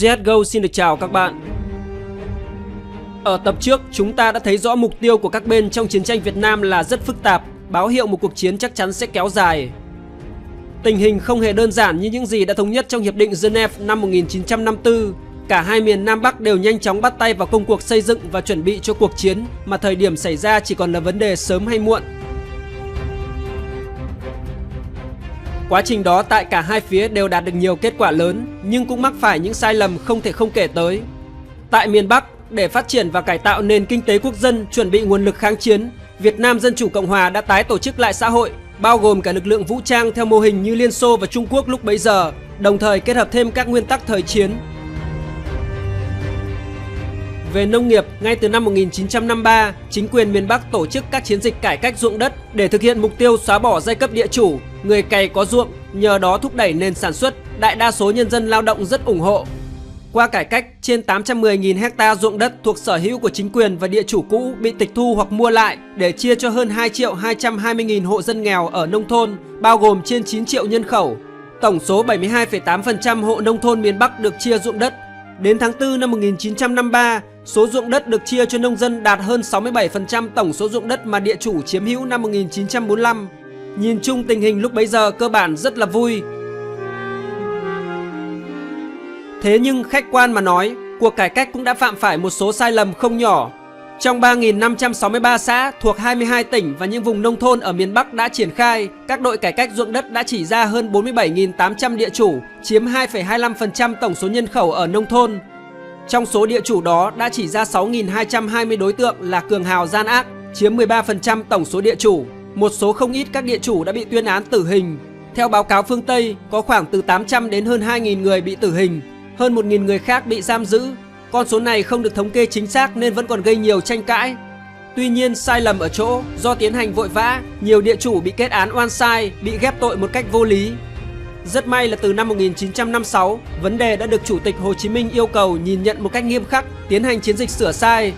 CSGO xin được chào các bạn. Ở tập trước, chúng ta đã thấy rõ mục tiêu của các bên trong chiến tranh Việt Nam là rất phức tạp, báo hiệu một cuộc chiến chắc chắn sẽ kéo dài. Tình hình không hề đơn giản như những gì đã thống nhất trong Hiệp định Geneva năm 1954. Cả hai miền Nam Bắc đều nhanh chóng bắt tay vào công cuộc xây dựng và chuẩn bị cho cuộc chiến, mà thời điểm xảy ra chỉ còn là vấn đề sớm hay muộn. Quá trình đó tại cả hai phía đều đạt được nhiều kết quả lớn, nhưng cũng mắc phải những sai lầm không thể không kể tới. Tại miền Bắc, để phát triển và cải tạo nền kinh tế quốc dân, chuẩn bị nguồn lực kháng chiến, Việt Nam Dân Chủ Cộng Hòa đã tái tổ chức lại xã hội, bao gồm cả lực lượng vũ trang theo mô hình như Liên Xô và Trung Quốc lúc bấy giờ, đồng thời kết hợp thêm các nguyên tắc thời chiến. Về nông nghiệp, ngay từ năm 1953, chính quyền miền Bắc tổ chức các chiến dịch cải cách ruộng đất để thực hiện mục tiêu xóa bỏ giai cấp địa chủ, người cày có ruộng, nhờ đó thúc đẩy nền sản xuất, đại đa số nhân dân lao động rất ủng hộ. Qua cải cách, trên 810.000 hecta ruộng đất thuộc sở hữu của chính quyền và địa chủ cũ bị tịch thu hoặc mua lại để chia cho hơn 2.220.000 hộ dân nghèo ở nông thôn, bao gồm trên 9 triệu nhân khẩu. Tổng số 72,8% hộ nông thôn miền Bắc được chia ruộng đất. Đến tháng 4 năm 1953, số ruộng đất được chia cho nông dân đạt hơn 67% tổng số ruộng đất mà địa chủ chiếm hữu năm 1945. Nhìn chung tình hình lúc bấy giờ cơ bản rất là vui. Thế nhưng khách quan mà nói, cuộc cải cách cũng đã phạm phải một số sai lầm không nhỏ. Trong 3.563 xã thuộc 22 tỉnh và những vùng nông thôn ở miền Bắc đã triển khai, các đội cải cách ruộng đất đã chỉ ra hơn 47.800 địa chủ, chiếm 2,25% tổng số nhân khẩu ở nông thôn. Trong số địa chủ đó đã chỉ ra 6.220 đối tượng là cường hào gian ác, chiếm 13% tổng số địa chủ. Một số không ít các địa chủ đã bị tuyên án tử hình. Theo báo cáo phương Tây, có khoảng từ 800 đến hơn 2.000 người bị tử hình, hơn 1.000 người khác bị giam giữ. Con số này không được thống kê chính xác nên vẫn còn gây nhiều tranh cãi. Tuy nhiên sai lầm ở chỗ do tiến hành vội vã, nhiều địa chủ bị kết án oan sai, bị ghép tội một cách vô lý. Rất may là từ năm 1956, vấn đề đã được Chủ tịch Hồ Chí Minh yêu cầu nhìn nhận một cách nghiêm khắc, tiến hành chiến dịch sửa sai.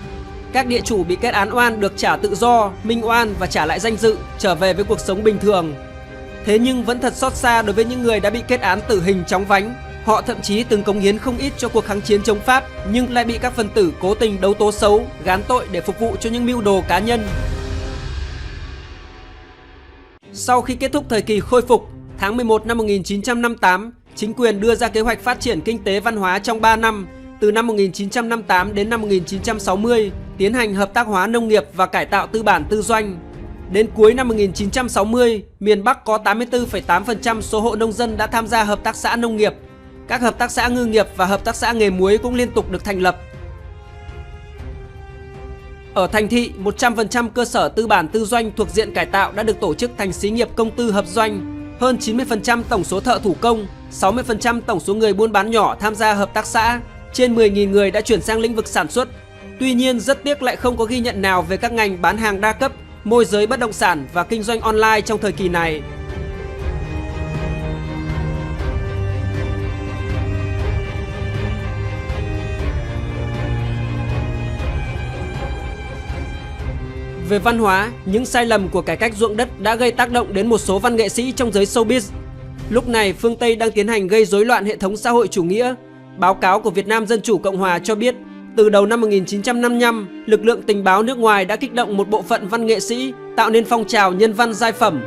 Các địa chủ bị kết án oan được trả tự do, minh oan và trả lại danh dự, trở về với cuộc sống bình thường. Thế nhưng vẫn thật xót xa đối với những người đã bị kết án tử hình chóng vánh. Họ thậm chí từng cống hiến không ít cho cuộc kháng chiến chống Pháp, nhưng lại bị các phần tử cố tình đấu tố xấu, gán tội để phục vụ cho những mưu đồ cá nhân. Sau khi kết thúc thời kỳ khôi phục, tháng 11 năm 1958, chính quyền đưa ra kế hoạch phát triển kinh tế văn hóa trong 3 năm, từ năm 1958 đến năm 1960, tiến hành hợp tác hóa nông nghiệp và cải tạo tư bản tư doanh. Đến cuối năm 1960, miền Bắc có 84,8% số hộ nông dân đã tham gia hợp tác xã nông nghiệp. Các hợp tác xã ngư nghiệp và hợp tác xã nghề muối cũng liên tục được thành lập. Ở thành thị, 100% cơ sở tư bản tư doanh thuộc diện cải tạo đã được tổ chức thành xí nghiệp công tư hợp doanh. Hơn 90% tổng số thợ thủ công, 60% tổng số người buôn bán nhỏ tham gia hợp tác xã. Trên 10.000 người đã chuyển sang lĩnh vực sản xuất. Tuy nhiên, rất tiếc lại không có ghi nhận nào về các ngành bán hàng đa cấp, môi giới bất động sản và kinh doanh online trong thời kỳ này. Về văn hóa, những sai lầm của cải cách ruộng đất đã gây tác động đến một số văn nghệ sĩ trong giới showbiz. Lúc này, phương Tây đang tiến hành gây rối loạn hệ thống xã hội chủ nghĩa. Báo cáo của Việt Nam Dân Chủ Cộng Hòa cho biết, từ đầu năm 1955, lực lượng tình báo nước ngoài đã kích động một bộ phận văn nghệ sĩ, tạo nên phong trào nhân văn giai phẩm.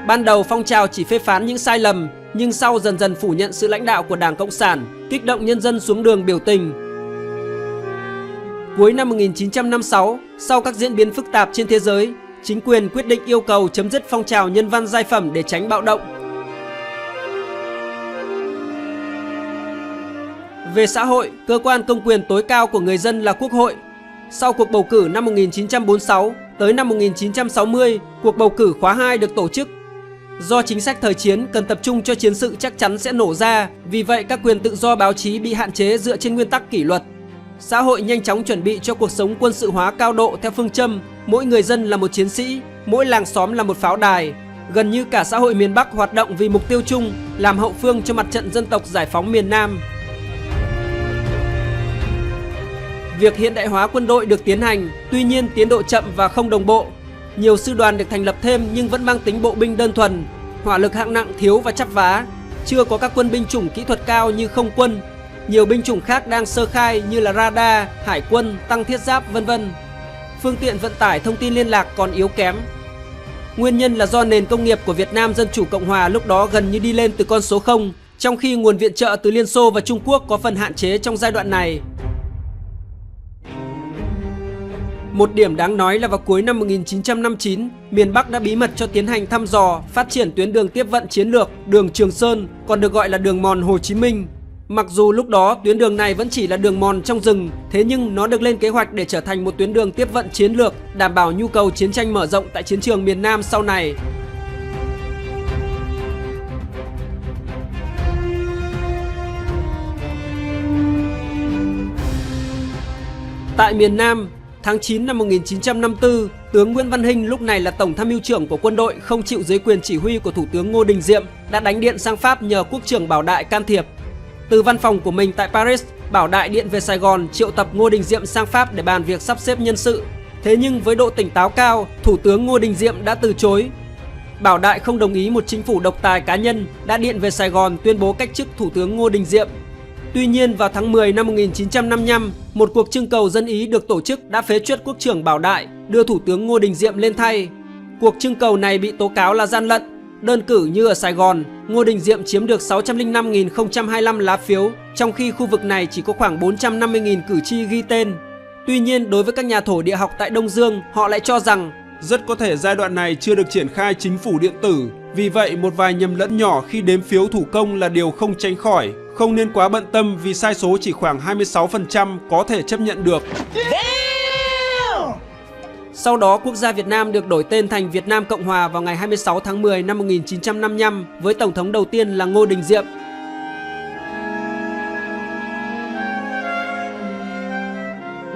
Ban đầu phong trào chỉ phê phán những sai lầm, nhưng sau dần dần phủ nhận sự lãnh đạo của Đảng Cộng sản, kích động nhân dân xuống đường biểu tình. Cuối năm 1956, sau các diễn biến phức tạp trên thế giới, chính quyền quyết định yêu cầu chấm dứt phong trào nhân văn giai phẩm để tránh bạo động. Về xã hội, cơ quan công quyền tối cao của người dân là Quốc hội. Sau cuộc bầu cử năm 1946, tới năm 1960, cuộc bầu cử khóa 2 được tổ chức. Do chính sách thời chiến cần tập trung cho chiến sự chắc chắn sẽ nổ ra, vì vậy các quyền tự do báo chí bị hạn chế dựa trên nguyên tắc kỷ luật. Xã hội nhanh chóng chuẩn bị cho cuộc sống quân sự hóa cao độ theo phương châm mỗi người dân là một chiến sĩ, mỗi làng xóm là một pháo đài. Gần như cả xã hội miền Bắc hoạt động vì mục tiêu chung, làm hậu phương cho mặt trận dân tộc giải phóng miền Nam. Việc hiện đại hóa quân đội được tiến hành, tuy nhiên tiến độ chậm và không đồng bộ. Nhiều sư đoàn được thành lập thêm nhưng vẫn mang tính bộ binh đơn thuần, hỏa lực hạng nặng thiếu và chắp vá, chưa có các quân binh chủng kỹ thuật cao như không quân. Nhiều binh chủng khác đang sơ khai như là radar, hải quân, tăng thiết giáp vân vân. Phương tiện vận tải thông tin liên lạc còn yếu kém. Nguyên nhân là do nền công nghiệp của Việt Nam Dân Chủ Cộng Hòa lúc đó gần như đi lên từ con số 0, trong khi nguồn viện trợ từ Liên Xô và Trung Quốc có phần hạn chế trong giai đoạn này. Một điểm đáng nói là vào cuối năm 1959, miền Bắc đã bí mật cho tiến hành thăm dò, phát triển tuyến đường tiếp vận chiến lược, đường Trường Sơn, còn được gọi là đường mòn Hồ Chí Minh. Mặc dù lúc đó tuyến đường này vẫn chỉ là đường mòn trong rừng, thế nhưng nó được lên kế hoạch để trở thành một tuyến đường tiếp vận chiến lược, đảm bảo nhu cầu chiến tranh mở rộng tại chiến trường miền Nam sau này. Tại miền Nam, tháng 9 năm 1954, tướng Nguyễn Văn Hinh lúc này là tổng tham mưu trưởng của quân đội không chịu dưới quyền chỉ huy của Thủ tướng Ngô Đình Diệm đã đánh điện sang Pháp nhờ Quốc trưởng Bảo Đại can thiệp. Từ văn phòng của mình tại Paris, Bảo Đại điện về Sài Gòn triệu tập Ngô Đình Diệm sang Pháp để bàn việc sắp xếp nhân sự. Thế nhưng với độ tỉnh táo cao, Thủ tướng Ngô Đình Diệm đã từ chối. Bảo Đại không đồng ý một chính phủ độc tài cá nhân, đã điện về Sài Gòn tuyên bố cách chức Thủ tướng Ngô Đình Diệm. Tuy nhiên vào tháng 10 năm 1955, một cuộc trưng cầu dân ý được tổ chức đã phế truất Quốc trưởng Bảo Đại, đưa Thủ tướng Ngô Đình Diệm lên thay. Cuộc trưng cầu này bị tố cáo là gian lận. Đơn cử như ở Sài Gòn, Ngô Đình Diệm chiếm được 605.025 lá phiếu, trong khi khu vực này chỉ có khoảng 450.000 cử tri ghi tên. Tuy nhiên, đối với các nhà thổ địa học tại Đông Dương, họ lại cho rằng rất có thể giai đoạn này chưa được triển khai chính phủ điện tử. Vì vậy, một vài nhầm lẫn nhỏ khi đếm phiếu thủ công là điều không tránh khỏi. Không nên quá bận tâm vì sai số chỉ khoảng 26% có thể chấp nhận được. Sau đó, quốc gia Việt Nam được đổi tên thành Việt Nam Cộng Hòa vào ngày 26 tháng 10 năm 1955 với tổng thống đầu tiên là Ngô Đình Diệm.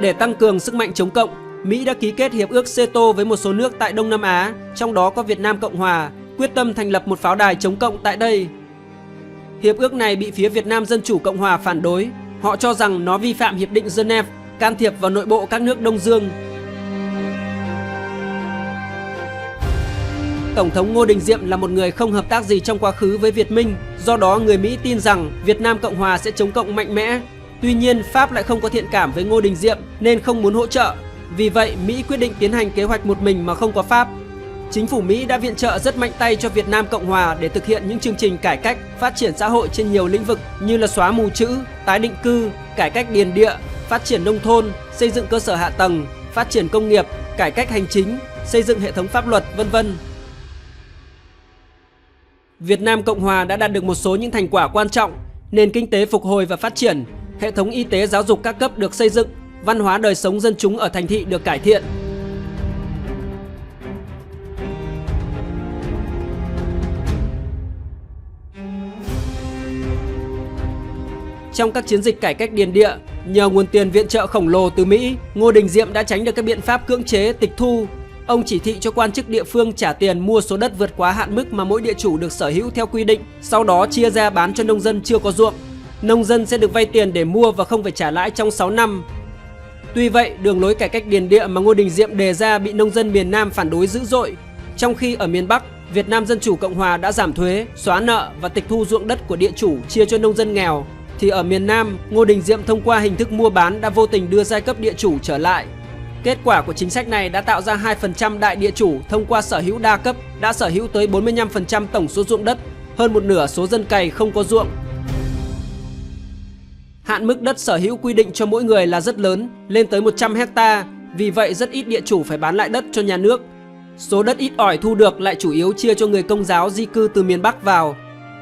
Để tăng cường sức mạnh chống cộng, Mỹ đã ký kết hiệp ước CETO với một số nước tại Đông Nam Á, trong đó có Việt Nam Cộng Hòa, quyết tâm thành lập một pháo đài chống cộng tại đây. Hiệp ước này bị phía Việt Nam Dân Chủ Cộng Hòa phản đối. Họ cho rằng nó vi phạm Hiệp định Geneva, can thiệp vào nội bộ các nước Đông Dương. Tổng thống Ngô Đình Diệm là một người không hợp tác gì trong quá khứ với Việt Minh, do đó người Mỹ tin rằng Việt Nam Cộng Hòa sẽ chống cộng mạnh mẽ. Tuy nhiên, Pháp lại không có thiện cảm với Ngô Đình Diệm nên không muốn hỗ trợ. Vì vậy, Mỹ quyết định tiến hành kế hoạch một mình mà không có Pháp. Chính phủ Mỹ đã viện trợ rất mạnh tay cho Việt Nam Cộng Hòa để thực hiện những chương trình cải cách, phát triển xã hội trên nhiều lĩnh vực như là xóa mù chữ, tái định cư, cải cách điền địa, phát triển nông thôn, xây dựng cơ sở hạ tầng, phát triển công nghiệp, cải cách hành chính, xây dựng hệ thống pháp luật, vân vân. Việt Nam Cộng Hòa đã đạt được một số những thành quả quan trọng, nền kinh tế phục hồi và phát triển, hệ thống y tế giáo dục các cấp được xây dựng, văn hóa đời sống dân chúng ở thành thị được cải thiện. Trong các chiến dịch cải cách điền địa, nhờ nguồn tiền viện trợ khổng lồ từ Mỹ, Ngô Đình Diệm đã tránh được các biện pháp cưỡng chế, tịch thu. Ông chỉ thị cho quan chức địa phương trả tiền mua số đất vượt quá hạn mức mà mỗi địa chủ được sở hữu theo quy định, sau đó chia ra bán cho nông dân chưa có ruộng. Nông dân sẽ được vay tiền để mua và không phải trả lãi trong 6 năm. Tuy vậy, đường lối cải cách điền địa mà Ngô Đình Diệm đề ra bị nông dân miền Nam phản đối dữ dội. Trong khi ở miền Bắc, Việt Nam Dân Chủ Cộng Hòa đã giảm thuế, xóa nợ và tịch thu ruộng đất của địa chủ chia cho nông dân nghèo, thì ở miền Nam, Ngô Đình Diệm thông qua hình thức mua bán đã vô tình đưa giai cấp địa chủ trở lại. Kết quả của chính sách này đã tạo ra 2% đại địa chủ thông qua sở hữu đa cấp đã sở hữu tới 45% tổng số ruộng đất, hơn một nửa số dân cày không có ruộng. Hạn mức đất sở hữu quy định cho mỗi người là rất lớn, lên tới 100 hecta, vì vậy rất ít địa chủ phải bán lại đất cho nhà nước. Số đất ít ỏi thu được lại chủ yếu chia cho người Công giáo di cư từ miền Bắc vào.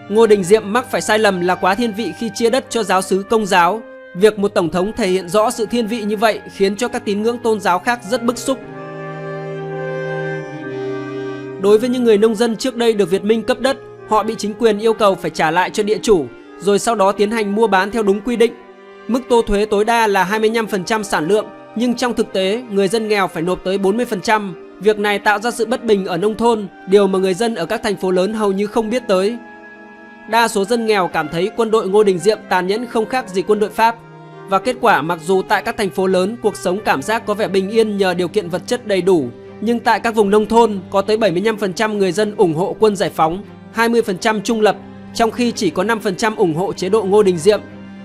Ngô Đình Diệm mắc phải sai lầm là quá thiên vị khi chia đất cho giáo xứ Công giáo. Việc một tổng thống thể hiện rõ sự thiên vị như vậy khiến cho các tín ngưỡng tôn giáo khác rất bức xúc. Đối với những người nông dân trước đây được Việt Minh cấp đất, họ bị chính quyền yêu cầu phải trả lại cho địa chủ, rồi sau đó tiến hành mua bán theo đúng quy định. Mức tô thuế tối đa là 25% sản lượng, nhưng trong thực tế, người dân nghèo phải nộp tới 40%. Việc này tạo ra sự bất bình ở nông thôn, điều mà người dân ở các thành phố lớn hầu như không biết tới. Đa số dân nghèo cảm thấy quân đội Ngô Đình Diệm tàn nhẫn không khác gì quân đội Pháp. Và kết quả mặc dù tại các thành phố lớn cuộc sống cảm giác có vẻ bình yên nhờ điều kiện vật chất đầy đủ, Nhưng tại các vùng nông thôn có tới 75% người dân ủng hộ quân giải phóng, 20% trung lập, trong khi chỉ có 5% ủng hộ chế độ Ngô Đình Diệm.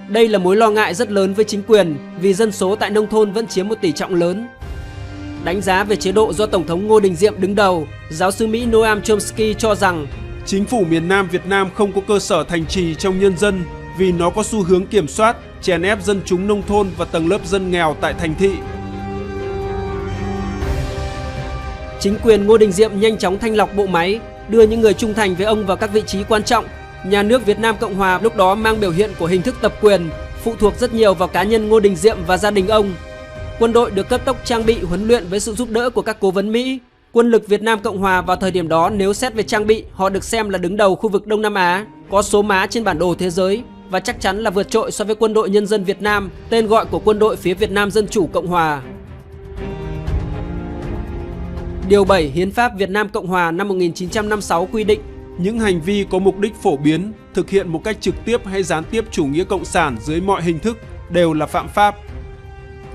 Đây là mối lo ngại rất lớn với chính quyền vì dân số tại nông thôn vẫn chiếm một tỷ trọng lớn. Đánh giá về chế độ do Tổng thống Ngô Đình Diệm đứng đầu, giáo sư Mỹ Noam Chomsky cho rằng chính phủ miền Nam Việt Nam không có cơ sở thành trì trong nhân dân vì nó có xu hướng kiểm soát, chèn ép dân chúng nông thôn và tầng lớp dân nghèo tại thành thị. Chính quyền Ngô Đình Diệm nhanh chóng thanh lọc bộ máy, đưa những người trung thành với ông vào các vị trí quan trọng. Nhà nước Việt Nam Cộng Hòa lúc đó mang biểu hiện của hình thức tập quyền, phụ thuộc rất nhiều vào cá nhân Ngô Đình Diệm và gia đình ông. Quân đội được cấp tốc trang bị huấn luyện với sự giúp đỡ của các cố vấn Mỹ. Quân lực Việt Nam Cộng Hòa vào thời điểm đó nếu xét về trang bị, họ được xem là đứng đầu khu vực Đông Nam Á, có số má trên bản đồ thế giới và chắc chắn là vượt trội so với Quân đội Nhân dân Việt Nam, tên gọi của Quân đội phía Việt Nam Dân Chủ Cộng Hòa. Điều 7 Hiến pháp Việt Nam Cộng Hòa năm 1956 quy định những hành vi có mục đích phổ biến, thực hiện một cách trực tiếp hay gián tiếp chủ nghĩa cộng sản dưới mọi hình thức đều là phạm pháp.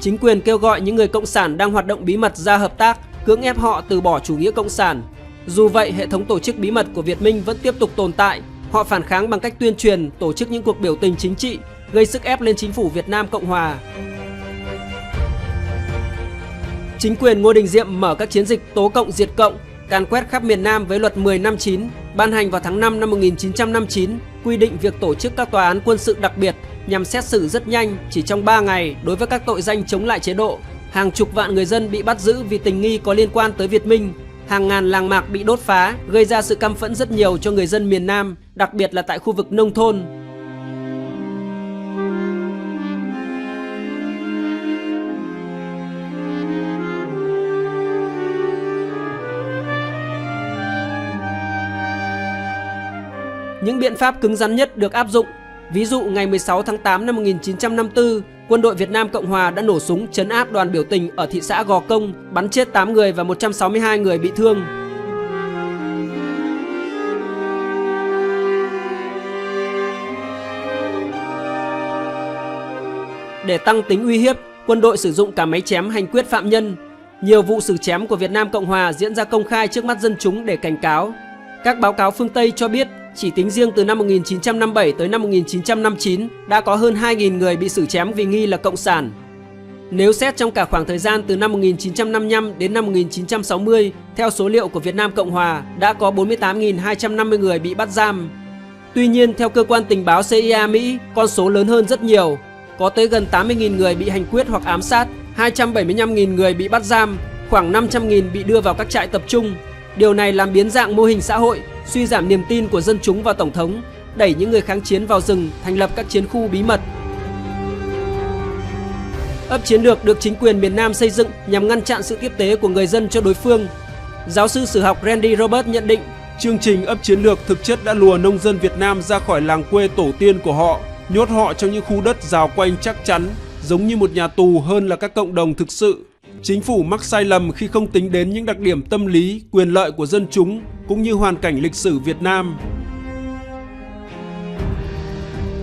Chính quyền kêu gọi những người cộng sản đang hoạt động bí mật ra hợp tác, cưỡng ép họ từ bỏ chủ nghĩa cộng sản. Dù vậy, hệ thống tổ chức bí mật của Việt Minh vẫn tiếp tục tồn tại. Họ phản kháng bằng cách tuyên truyền, tổ chức những cuộc biểu tình chính trị, gây sức ép lên chính phủ Việt Nam Cộng Hòa. Chính quyền Ngô Đình Diệm mở các chiến dịch tố cộng diệt cộng, càn quét khắp miền Nam với luật 1059, ban hành vào tháng 5 năm 1959, quy định việc tổ chức các tòa án quân sự đặc biệt nhằm xét xử rất nhanh, chỉ trong 3 ngày đối với các tội danh chống lại chế độ. Hàng chục vạn người dân bị bắt giữ vì tình nghi có liên quan tới Việt Minh. Hàng ngàn làng mạc bị đốt phá, gây ra sự căm phẫn rất nhiều cho người dân miền Nam, đặc biệt là tại khu vực nông thôn. Những biện pháp cứng rắn nhất được áp dụng. Ví dụ ngày 16 tháng 8 năm 1954, quân đội Việt Nam Cộng Hòa đã nổ súng trấn áp đoàn biểu tình ở thị xã Gò Công, bắn chết 8 người và 162 người bị thương. Để tăng tính uy hiếp, quân đội sử dụng cả máy chém hành quyết phạm nhân. Nhiều vụ xử chém của Việt Nam Cộng Hòa diễn ra công khai trước mắt dân chúng để cảnh cáo. Các báo cáo phương Tây cho biết, chỉ tính riêng từ năm 1957 tới năm 1959 đã có hơn 2.000 người bị xử chém vì nghi là cộng sản. Nếu xét trong cả khoảng thời gian từ năm 1955 đến năm 1960, theo số liệu của Việt Nam Cộng Hòa, đã có 48.250 người bị bắt giam. Tuy nhiên, theo cơ quan tình báo CIA Mỹ, con số lớn hơn rất nhiều. Có tới gần 80.000 người bị hành quyết hoặc ám sát, 275.000 người bị bắt giam, khoảng 500.000 bị đưa vào các trại tập trung. Điều này làm biến dạng mô hình xã hội, suy giảm niềm tin của dân chúng vào Tổng thống, đẩy những người kháng chiến vào rừng, thành lập các chiến khu bí mật. Ấp chiến lược được chính quyền miền Nam xây dựng nhằm ngăn chặn sự tiếp tế của người dân cho đối phương. Giáo sư sử học Randy Roberts nhận định, chương trình ấp chiến lược thực chất đã lùa nông dân Việt Nam ra khỏi làng quê tổ tiên của họ, nhốt họ trong những khu đất rào quanh chắc chắn, giống như một nhà tù hơn là các cộng đồng thực sự. Chính phủ mắc sai lầm khi không tính đến những đặc điểm tâm lý, quyền lợi của dân chúng, cũng như hoàn cảnh lịch sử Việt Nam.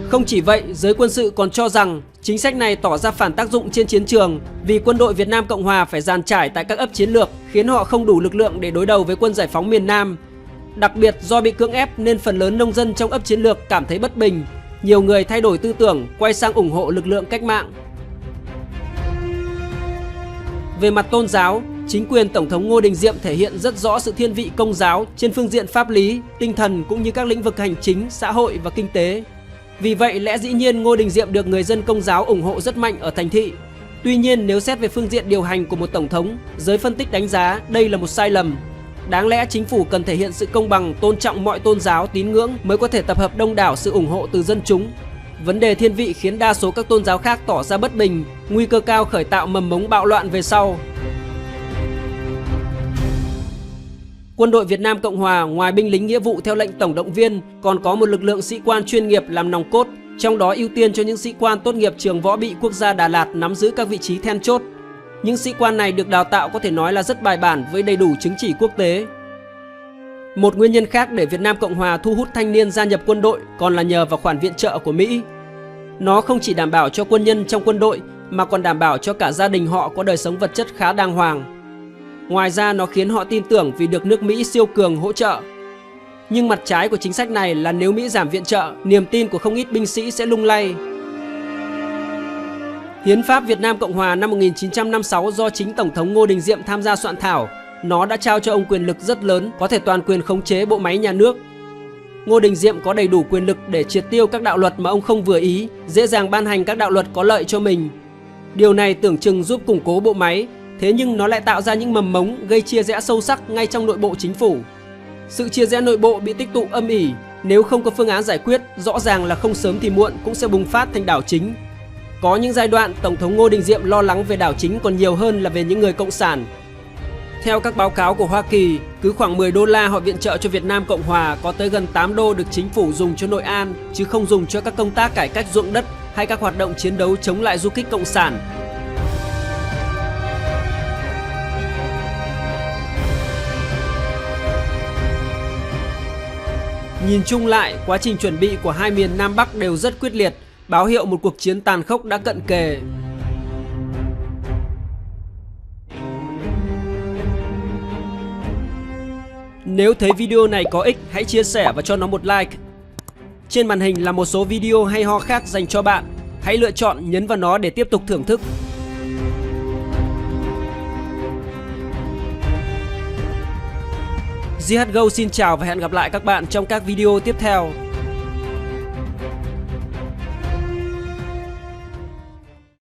Không chỉ vậy, giới quân sự còn cho rằng chính sách này tỏ ra phản tác dụng trên chiến trường vì quân đội Việt Nam Cộng Hòa phải dàn trải tại các ấp chiến lược, khiến họ không đủ lực lượng để đối đầu với quân giải phóng miền Nam. Đặc biệt do bị cưỡng ép nên phần lớn nông dân trong ấp chiến lược cảm thấy bất bình. Nhiều người thay đổi tư tưởng, quay sang ủng hộ lực lượng cách mạng. Về mặt tôn giáo, chính quyền Tổng thống Ngô Đình Diệm thể hiện rất rõ sự thiên vị Công giáo trên phương diện pháp lý, tinh thần cũng như các lĩnh vực hành chính, xã hội và kinh tế. Vì vậy, lẽ dĩ nhiên Ngô Đình Diệm được người dân Công giáo ủng hộ rất mạnh ở thành thị. Tuy nhiên, nếu xét về phương diện điều hành của một tổng thống, giới phân tích đánh giá đây là một sai lầm. Đáng lẽ chính phủ cần thể hiện sự công bằng, tôn trọng mọi tôn giáo, tín ngưỡng mới có thể tập hợp đông đảo sự ủng hộ từ dân chúng. Vấn đề thiên vị khiến đa số các tôn giáo khác tỏ ra bất bình, nguy cơ cao khởi tạo mầm mống bạo loạn về sau. Quân đội Việt Nam Cộng Hòa ngoài binh lính nghĩa vụ theo lệnh tổng động viên còn có một lực lượng sĩ quan chuyên nghiệp làm nòng cốt, trong đó ưu tiên cho những sĩ quan tốt nghiệp trường võ bị quốc gia Đà Lạt nắm giữ các vị trí then chốt. Những sĩ quan này được đào tạo có thể nói là rất bài bản với đầy đủ chứng chỉ quốc tế. Một nguyên nhân khác để Việt Nam Cộng Hòa thu hút thanh niên gia nhập quân đội còn là nhờ vào khoản viện trợ của Mỹ. Nó không chỉ đảm bảo cho quân nhân trong quân đội mà còn đảm bảo cho cả gia đình họ có đời sống vật chất khá đàng hoàng. Ngoài ra nó khiến họ tin tưởng vì được nước Mỹ siêu cường hỗ trợ. Nhưng mặt trái của chính sách này là nếu Mỹ giảm viện trợ, niềm tin của không ít binh sĩ sẽ lung lay. Hiến pháp Việt Nam Cộng Hòa năm 1956 do chính Tổng thống Ngô Đình Diệm tham gia soạn thảo, nó đã trao cho ông quyền lực rất lớn, có thể toàn quyền khống chế bộ máy nhà nước. Ngô Đình Diệm có đầy đủ quyền lực để triệt tiêu các đạo luật mà ông không vừa ý, dễ dàng ban hành các đạo luật có lợi cho mình. Điều này tưởng chừng giúp củng cố bộ máy, thế nhưng nó lại tạo ra những mầm mống gây chia rẽ sâu sắc ngay trong nội bộ chính phủ. Sự chia rẽ nội bộ bị tích tụ âm ỉ, nếu không có phương án giải quyết, rõ ràng là không sớm thì muộn cũng sẽ bùng phát thành đảo chính. Có những giai đoạn, Tổng thống Ngô Đình Diệm lo lắng về đảo chính còn nhiều hơn là về những người cộng sản. Theo các báo cáo của Hoa Kỳ, cứ khoảng 10 đô la họ viện trợ cho Việt Nam Cộng Hòa có tới gần 8 đô được chính phủ dùng cho nội an, chứ không dùng cho các công tác cải cách ruộng đất hay các hoạt động chiến đấu chống lại du kích cộng sản. Nhìn chung lại, quá trình chuẩn bị của hai miền Nam Bắc đều rất quyết liệt, báo hiệu một cuộc chiến tàn khốc đã cận kề. Nếu thấy video này có ích, hãy chia sẻ và cho nó một like. Trên màn hình là một số video hay ho khác dành cho bạn. Hãy lựa chọn nhấn vào nó để tiếp tục thưởng thức. GHGO xin chào và hẹn gặp lại các bạn trong các video tiếp theo.